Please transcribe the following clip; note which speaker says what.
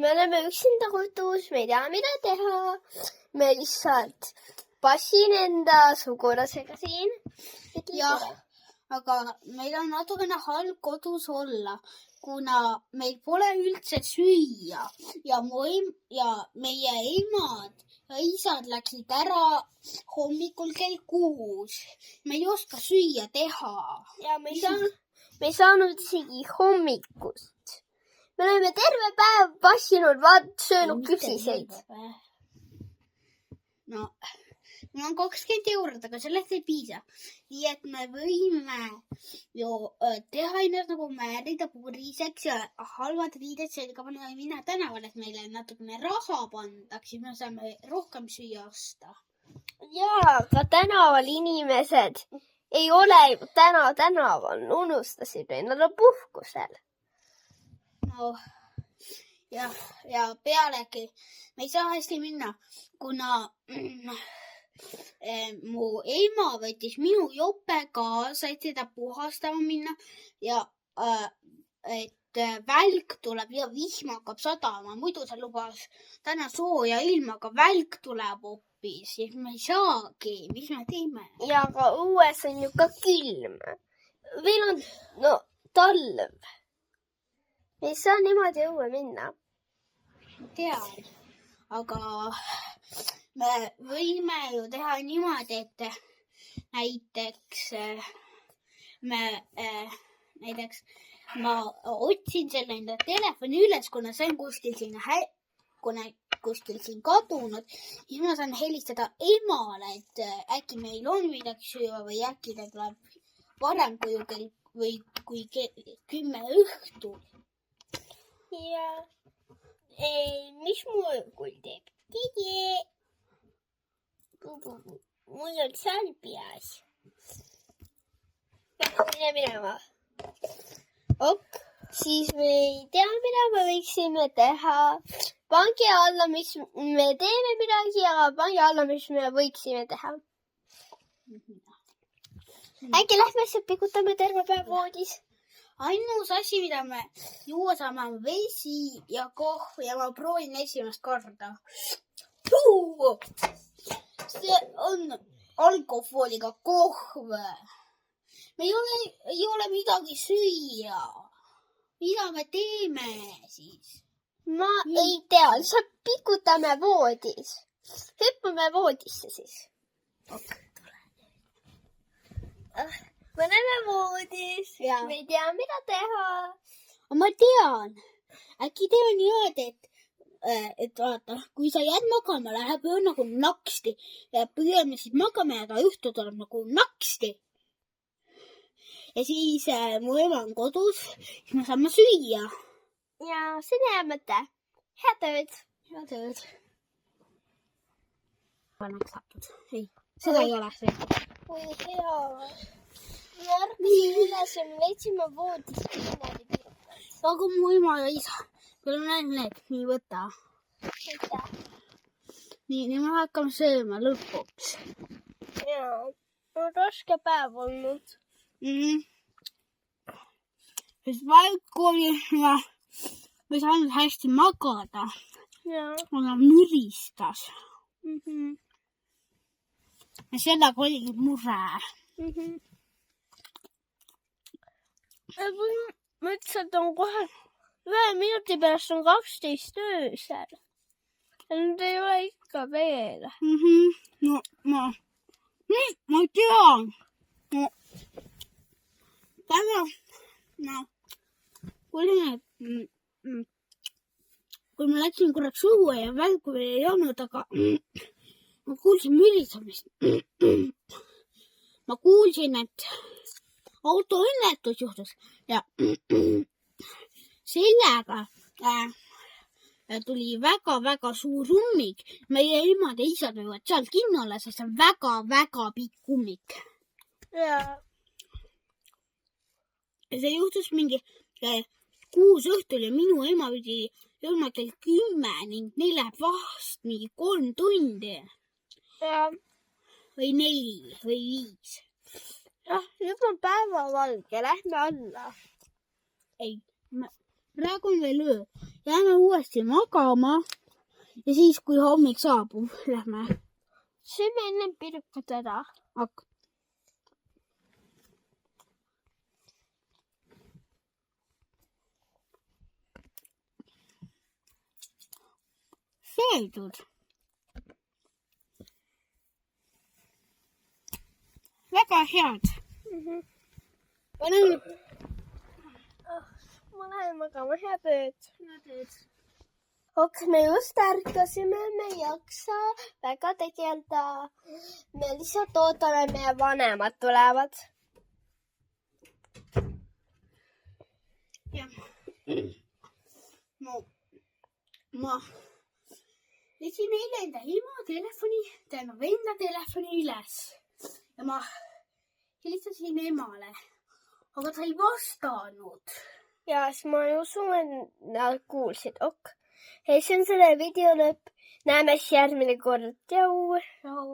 Speaker 1: me oleme üksinda kodus, me ei tea, mida teha. Me lihtsalt passin enda sugulasega siin.
Speaker 2: Jah, aga meil on natukene halb kodus olla, kuna meil pole üldse süüa ja meie emad ja isad läksid ära hommikul kell 6. Me ei oska süüa teha.
Speaker 1: Ja me ei saanud isegi hommikust. Me oleme terve päev passinud, söönud küpsiseid.
Speaker 2: No, mul on 20 eurot, aga sellest ei piisa. Nii et me võime ju teha ennast nagu määrida puriseks ja halvad riided selga panna ja minna tänavale, et meile natukene raha pandaks, siis me saame rohkem süüa osta.
Speaker 1: Jaa, aga tänaval inimesed ei ole ju tänaval, unustasid või, nad on puhkusel.
Speaker 2: No, ja pealegi me ei saa hästi minna, kuna mu ema võttis minu jope kaasa, et seda puhastama minna ja et välk tuleb ja vihm hakkab sadama. Muidu sa lubas täna sooja ilma, aga välk tuleb hoopis. Siis me ei saagi. Mis me teeme?
Speaker 1: Ja aga õues on ju ka külm. Meil on talv. Me ei saa niimoodi õue minna.
Speaker 2: Tean, aga me võime ju teha niimoodi, et näiteks ma otsin selle enda telefoni üles, kuna see on kuskil siin kadunud, siis ma saan helistada emale, et äkki meil on midagi süüa või äkki ta tuleb varem kui 10 õhtul.
Speaker 1: Ja mis mu õõgul teeb? Mul on salbias. Mine minema. Ok, siis me ei tea, mida me võiksime teha. Pange alla, mis me teeme midagi, aga pange alla, mis me võiksime teha. Äkki lähme see pikutame terve päev voodis?
Speaker 2: Ainus asi, mida me juua saame, on vesi ja kohv ja ma proovin esimest korda. See on alkoholiga kohv. Me ei ole midagi süüa. Mida me teeme siis?
Speaker 1: Ma ei tea, lihtsalt pikutame voodis. Hüppame voodisse siis. Me oleme voodis. Me ei tea, mida teha.
Speaker 2: Ma tean. Äkki teeme niimoodi, et vaata, kui sa jääd magama, läheb ju nagu naksti. Ja püüame siis magama jääda, õhtu tuleb nagu naksti. Ja siis mu ema on kodus, siis me saame süüa.
Speaker 1: Ja see on hea mõte. Head tööd.
Speaker 2: Head tööd. Ei, seda ei ole see.
Speaker 1: Oi, hea. Me ärkasin üles ja me leidsime voodis niimoodi kirjutanud.
Speaker 2: Aga mu ema ja isa. Küll on need, nii võta.
Speaker 1: Aitäh.
Speaker 2: Nii me hakkame sööma lõpuks.
Speaker 1: Jaa, on raske päev olnud.
Speaker 2: Sest välk oli ja me saanud hästi magada. Aga müristas. Ja sellega oligi mure.
Speaker 1: Ma ütlesin, et on kohe 1 minuti pärast on 12 öösel. Ja nüüd ei ole ikka veel.
Speaker 2: No, ma tean. No, täna, kui ma läksin korraks õue ja välku veel ei olnud, aga ma kuulsin mürisamist. Ma kuulsin, et autoõnnetus juhtus ja sellega tuli väga-väga suur ummik. Meie emad ja isad võivad seal kinni olla, sest see on väga-väga pikk ummik.
Speaker 1: Ja
Speaker 2: see juhtus mingi 6 õhtul ja minu ema pidi jõudma kell 10 ning neil läheb vahest mingi 3 tundi. Või 4 või 5.
Speaker 1: Jah, nüüd on päevavalge, lähme alla.
Speaker 2: Ei, praegu on veel öö jääme uuesti magama ja siis, kui hommik saabub, lähme.
Speaker 1: Sööme enne pirukad ära.
Speaker 2: Söödud. Väga head. Pane nüüd.
Speaker 1: Ma lähen magama, head ööd. Me just ärkasime, me ei jaksa väga tegelda. Me lihtsalt ootame, meie vanemad tulevad.
Speaker 2: Jah. No, ma võtsin eile enda ema telefoni, tema venda telefoni üles ja ma helistasin emale, aga ta ei vastanud.
Speaker 1: Ja siis ma ei usu, et nad kuulsid. See on selle video lõpp. Näeme siis järgmine kord. Tšau!
Speaker 2: Tšau!